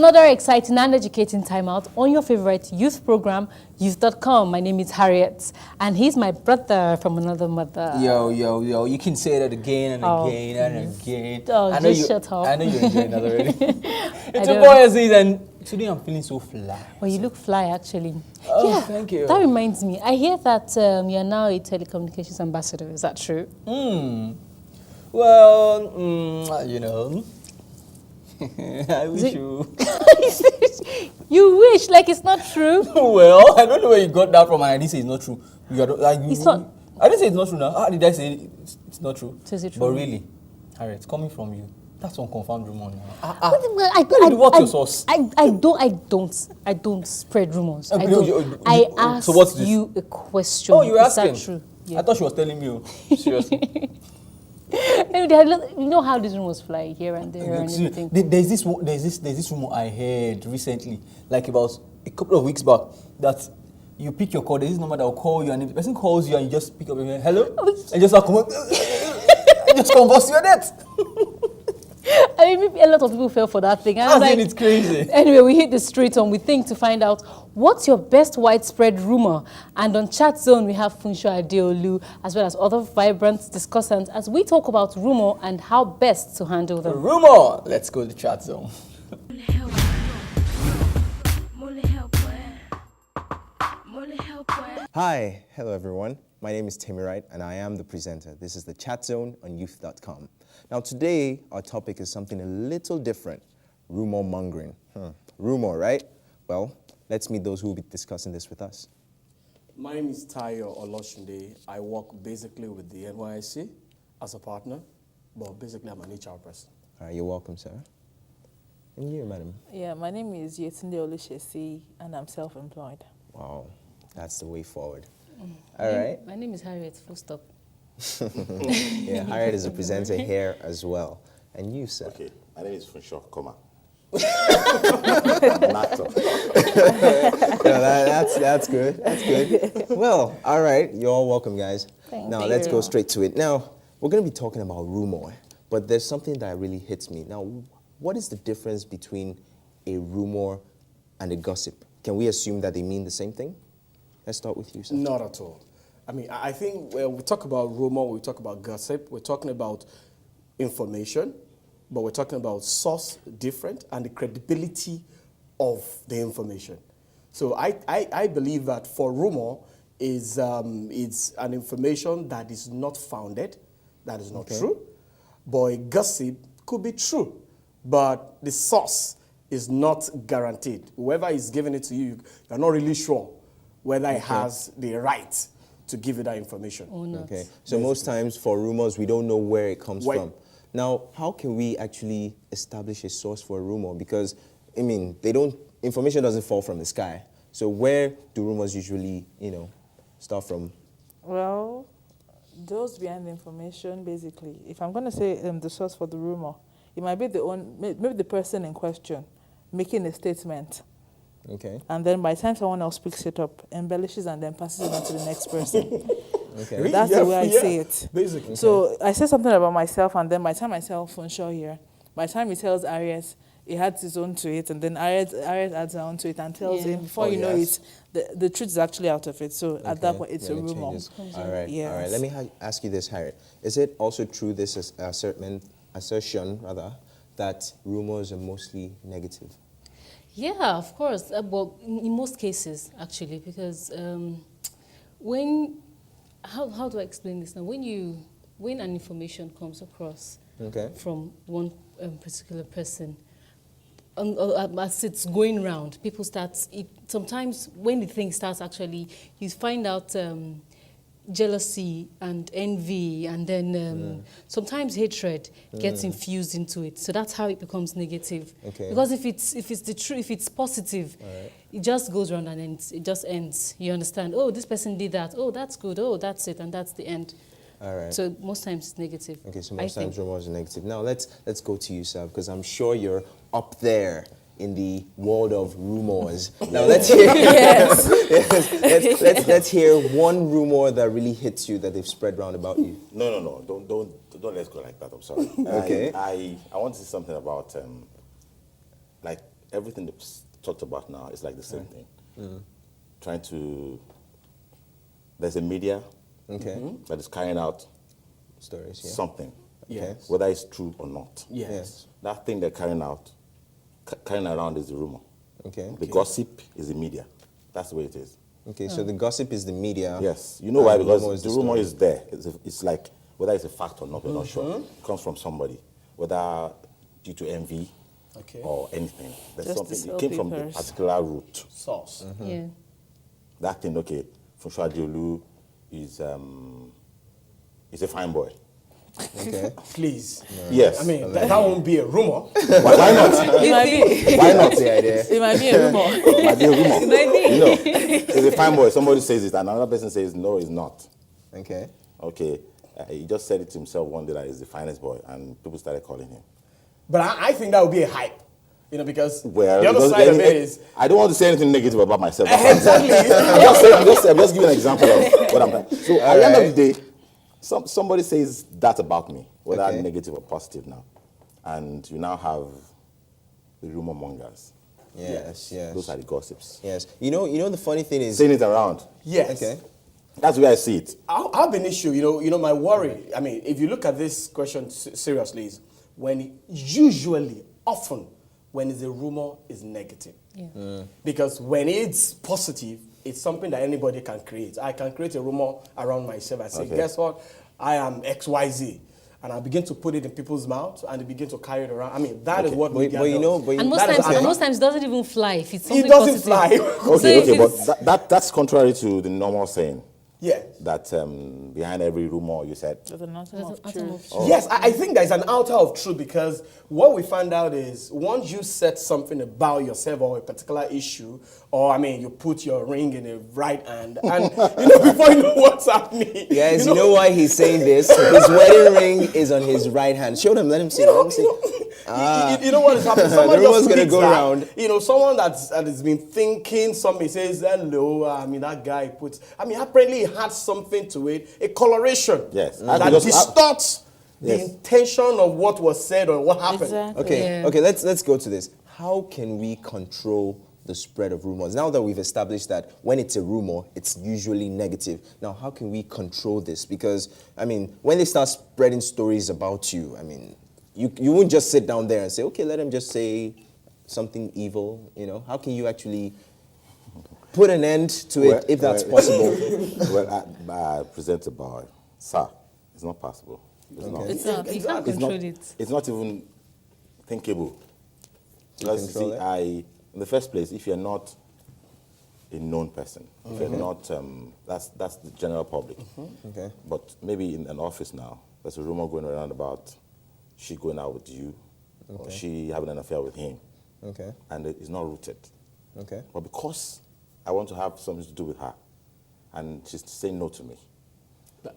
another exciting and educating time out on your favorite youth program, youth.com. My name is Harriet, and he's my brother from another mother. Yo, you can say that again and again and again. Oh, just shut up. I know you're enjoying that already. It's your boy Aziz, and today I'm feeling so fly. Well, you look fly, actually. Oh, yeah, thank you. That reminds me. I hear that you're now a telecommunications ambassador. Is that true? Well, you know, I wish you... You wish, like it's not true. Well, I don't know where you got that from, and I didn't say it's not true. It's not... I didn't say it's not true now. How did I say it's not true? So is it true? But really, Harriet, coming from you, that's unconfirmed rumor now. What's your source? I don't spread rumors. I asked so what's this? you a question. Oh, you were asking? Is that true? Yeah. I thought she was telling me. Seriously. You know how these rumors fly here and there and See, everything. there's this rumor I heard recently, like about a couple of weeks back, that you pick your call. There's this number that will call you, and if the person calls you and you just pick up and say, hello, and just like, just converse your net. I mean, maybe a lot of people fell for that thing. I think it's crazy. Anyway, we hit the street on We Think to find out what's your best widespread rumor. And on Chat Zone, we have Funsho Adeolu, as well as other vibrant discussants, as we talk about rumor and how best to handle them. Rumor! Let's go to Chat Zone. Hi, hello everyone. My name is Timmy Wright, and I am the presenter. This is the Chat Zone on youth.com. Now today, our topic is something a little different, rumor mongering. Rumor, right? Well, let's meet those who will be discussing this with us. My name is Tayo Oloshunde. I work basically with the NYSC as a partner, but basically I'm an HR person. All right, you're welcome, sir. And you, madam? Yeah, my name is Yetunde Olushesi, and I'm self-employed. Wow, that's the way forward. All right. My name is Harriet, full stop. Yeah, Harriet is a presenter here as well. And you, sir? Okay, my name is Funsho Koma. I'm an actor. No, that's good. That's good. Well, all right. You're all welcome, guys. Now, let's go straight to it. Now, we're going to be talking about rumor, but there's something that really hits me. Now, what is the difference between a rumor and a gossip? Can we assume that they mean the same thing? Let's start with you, sir. Not at all. I mean, I think when we talk about rumor, we talk about gossip, we're talking about information, but we're talking about source different and the credibility of the information. So I believe that for rumor is it's an information that is not founded, that is not true, but a gossip could be true, but the source is not guaranteed. Whoever is giving it to you, you're not really sure whether it has the right to give you that information. Or not. Okay. So most times for rumors, we don't know where it comes from. Now, how can we actually establish a source for a rumor? Because, I mean, information doesn't fall from the sky. So where do rumors usually, start from? Well, those behind the information, basically, if I'm going to say the source for the rumor, it might be maybe the person in question making a statement. Okay. And then by the time someone else picks it up, embellishes and then passes it on to the next person. Okay. That's the way I say it. Basically. So I say something about myself, and then by the time I tell Funsho here, by the time he tells Arias, he adds his own to it, and then Arias adds her own to it and tells him, before you know it, the truth is actually out of it. So at that point, it's a rumor. All right. Yes. All right. Let me ask you this, Harriet. Is it also true, this assertion, that rumors are mostly negative? Yeah, of course. Well, in most cases, actually, because how do I explain this now? When an information comes across from one particular person, as it's going round, people sometimes when the thing starts, actually, you find out jealousy and envy, and then sometimes hatred gets infused into it. So that's how it becomes negative. Okay. Because if it's positive, it just goes around and it just ends. You understand? Oh, this person did that. Oh, that's good. Oh, that's it, and that's the end. All right. So most times it's negative. Okay, so most times rumors are negative. Now let's go to you, sir, because I'm sure you're up there in the world of rumors. Now let's hear let's hear one rumor that really hits you that they've spread around about you. No. Don't let's go like that. I'm sorry. Okay. I want to say something about like everything that's talked about now is like the same thing. Trying to, there's a media that is carrying out Stories, yeah. something, Yes. whether it's true or not. Yes. That thing they're carrying around is the rumor. Okay. The gossip is the media. That's the way it is. Okay, so the gossip is the media. Yes. You know why? and Because rumor is the the rumor story. is there. It's like, whether it's a fact or not, we're not sure. It comes from somebody, whether due to envy Okay. or anything. There's Just to something, sell it came from a papers. particular route. Source. Yeah. That thing, okay, Funsho Adiolu is a fine boy. Okay. Please. Yes. I mean, that won't be a rumor. Why not? It might be. Why not? The idea. It might be a rumor. It might be a rumor. It might be. You know, it's a fine boy. Somebody says it, and another person says, no, it's not. Okay. Okay. He just said it to himself one day that he's the finest boy, and people started calling him. But I think that would be a hype. You know, because Well, the other because side of it is I don't want to say anything negative about myself. exactly. I'm just giving an example of what I'm saying. So at the end of the day, somebody says that about me, whether Okay. negative or positive now, and you now have the rumor mongers. Yes, yes. Those are the gossips. Yes. You know the funny thing is. Saying it around. Yes. Okay. That's where I see it. I have an issue. You know, my worry. I mean, if you look at this question seriously, is when often, when it's a rumor, is negative. Yeah. Because when it's positive, it's something that anybody can create. I can create a rumor around myself. I say, Okay. guess what? I am XYZ. And I begin to put it in people's mouths and they begin to carry it around. I mean, that is what media But you know, does. but you, And most That is times, okay. and most times, it doesn't even fly. If it's something It doesn't positive. fly. So if Okay, it's- but that's contrary to the normal saying Yeah. that behind every rumor, you said, There's an atom There's of an atom truth. of Yes, I think there's an outer of truth because what we find out is once you said something about yourself or a particular issue, or I mean, you put your ring in the right hand, and before you know what's happening, guys, you know why he's saying this? His wedding ring is on his right hand. Show them. Let him see. Let him see. you know what is happening? Someone The rumor's just gonna speaks go that. round. Someone that has been thinking something says, hello, I mean, that guy puts, I mean, apparently it had something to it, a coloration Yes. that Because distorts the Yes. intention of what was said or what happened. Exactly. Okay. Yeah. Okay. Let's go to this. How can we control the spread of rumors? Now that we've established that when it's a rumor, it's usually negative. Now, how can we control this? Because I mean, when they start spreading stories about you, I mean, you won't just sit down there and say, okay, let them just say something evil. You know, how can you actually put an end to it if that's possible? Well, present a boy, sir, it's not possible. It's not. It's not. You can't It's control not, it. it's not even thinkable. Because control see, in the first place, if you're not a known person, if you're not, that's the general public. Okay. But maybe in an office now, there's a rumor going around about she going out with you, or she having an affair with him, Okay. and it's not rooted. Okay. But because I want to have something to do with her, and she's saying no to me,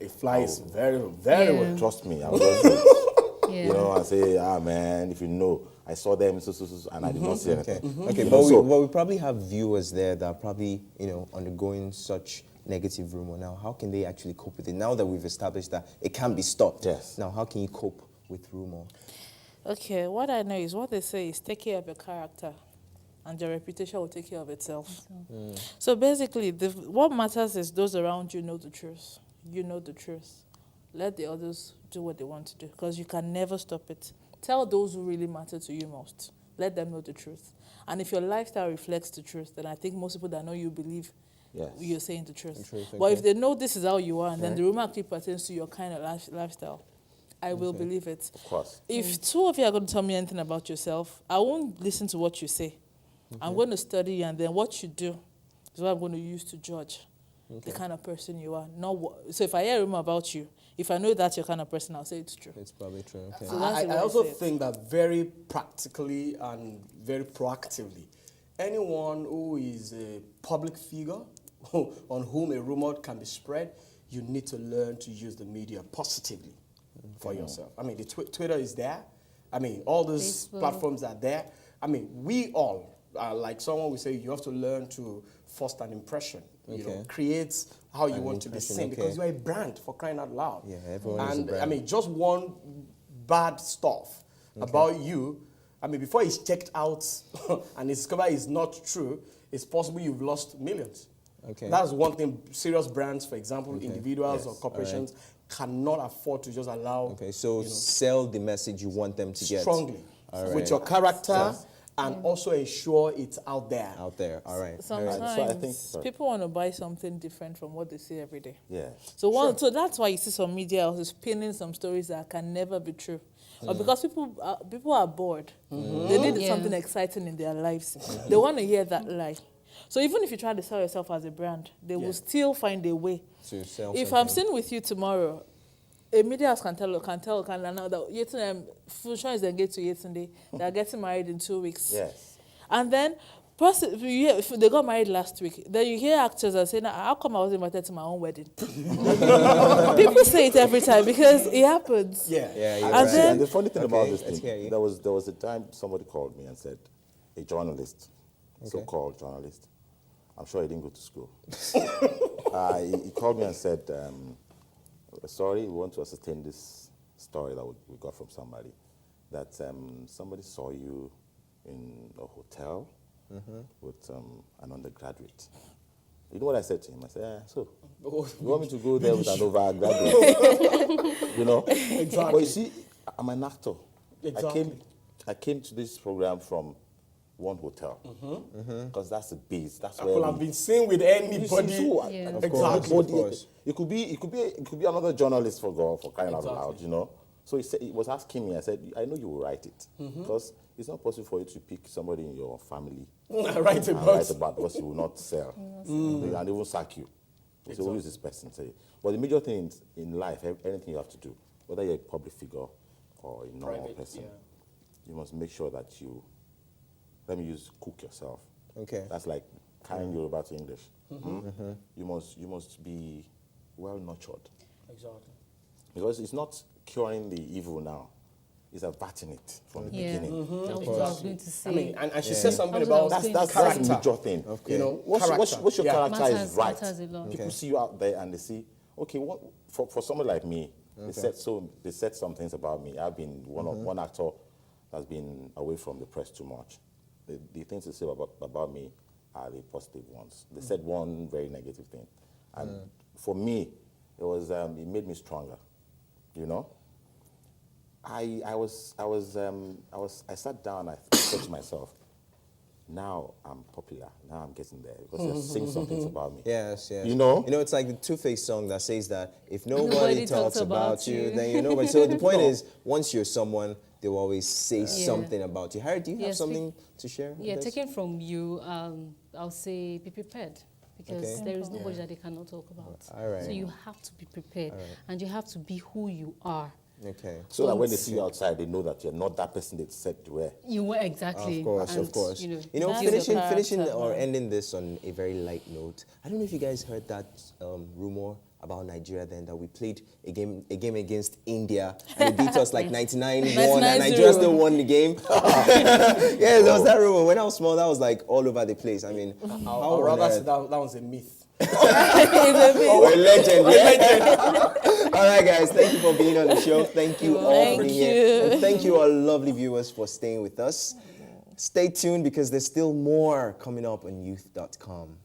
It flies very, very Yeah. well. trust me, I'll just do it. Yeah. You know, I say, man, if you know, I saw them, and I did not see Okay. anything. Okay. You But know, so- we probably have viewers there that are probably undergoing such negative rumor. Now, how can they actually cope with it? Now that we've established that it can be stopped. Yes. Now, how can you cope with rumor? Okay, what I know is what they say is take care of your character and your reputation will take care of itself. So basically, what matters is those around you know the truth. You know the truth. Let the others do what they want to do because you can never stop it. Tell those who really matter to you most. Let them know the truth. And if your lifestyle reflects the truth, then I think most people that know you believe Yes. you're saying the truth. But okay. if they know this is how you are, and then the rumor actually pertains to your kind of lifestyle, I will believe it. Of course. If two of you are going to tell me anything about yourself, I won't listen to what you say. I'm going to study you, and then what you do is what I'm going to use to judge the kind of person you are. So if I hear a rumor about you, if I know that's your kind of person, I'll say it's true. It's probably true. Okay. So that's the way I I also see it. think that very practically and very proactively, anyone who is a public figure on whom a rumor can be spread, you need to learn to use the media positively for yourself. I mean, the Twitter is there. I mean, all those Facebook. platforms are there. I mean, we all, like someone will say, you have to learn to foster an impression. You know, Okay. create how you An want to be impression, seen okay. because you are a brand for crying out loud. Yeah, everyone is a And I brand. mean, just one bad stuff about you, I mean, before it's checked out and it's discovered it's not true, it's possible you've lost millions. Okay. That's one thing. Serious brands, for example, individuals Yes. or corporations cannot afford to just allow. Okay, so sell the message you want them to get. Strongly. All right. With your character and also ensure it's out there. Out there, all right. Sometimes So I think- sorry. people want to buy something different from what they see every day. Yeah. So so that's why you see some media is spinning some stories that can never be true, or because people are bored. They need Yeah. something exciting in their lives. They want to hear that lie. So even if you try to sell yourself as a brand, they will still find a way. To sell If something. I'm sitting with you tomorrow, a media house can announce that Fusion is engaged to Yetunde. They are getting married in 2 weeks. Yes. And then, if they got married last week, then you hear actors that say, how come I was invited to my own wedding? People say it every time because it happens. Yeah. Yeah, you're And right. then- And the funny thing Okay, about this let's hear thing, you. there was a time somebody called me and said, a journalist, so-called journalist, I'm sure he didn't go to school. He called me and said, sorry, we want to ascertain this story that we got from somebody, that somebody saw you in a hotel with an undergraduate. You know what I said to him? I said, so you want me to go there with an overgraduate? You know? Exactly. But you see, I'm an actor. Exactly. I came to this program from one hotel because that's the base. That's I where could have been seen with anybody. Yeah. Of Exactly. course, of course. It could be another journalist for God, for crying out loud, you know. So he was asking me. I said, I know you will write it because it's not possible for you to pick somebody in your family Right and about. write about because you will not sell, and they will sack you. So who is this person? Say, but the major thing in life, anything you have to do, whether you're a public figure or a normal Private, person, yeah. you must make sure that you. Let me use cook yourself. Okay. That's like carrying Yoruba to English. You must be well nurtured Exactly. because it's not curing the evil now; it's averting it from the Yeah. beginning. That was what I was going to say. I mean, and she said something That's what I about was That's saying. that's character. the major thing. You know, What's your Yeah. character Matters- is right. matters a lot. People see you out there and they see, okay, what for somebody like me, they said some things about me. I've been one actor that's been away from the press too much. The things they say about me are the positive ones. They said one very negative thing, and for me, it made me stronger. You know, I sat down. I said to myself, now I'm popular. Now I'm getting there because they're saying some things about me. Yes, yes. You know? it's like the Two-Face song that says that if Nobody nobody talks talks about about you, you. then you know. But so the point is, once you're someone, they will always say Yeah. something about you. Harry, do you have Yes, something to share? with Yeah, us? taken from you, I'll say be prepared because Okay. there is nobody that they cannot talk about. All right. So you have to be prepared and you have to be who you are. Okay. So that when they see you outside, they know that you're not that person they said you were. You were exactly. Of course, and, of course. You know, That's your finishing character, or man. ending this on a very light note. I don't know if you guys heard that rumor about Nigeria then that we played a game against India and they beat us like 99-1 and Nigeria still won the game. Yeah, there was that rumor. When I was small, that was like all over the place. I mean, I'll rather say that was a myth. we're legend. All right, guys. Thank you for being on the show. Thank you all Thank for being here. And thank you, our lovely viewers, for staying with us. Stay tuned because there's still more coming up on youth.com.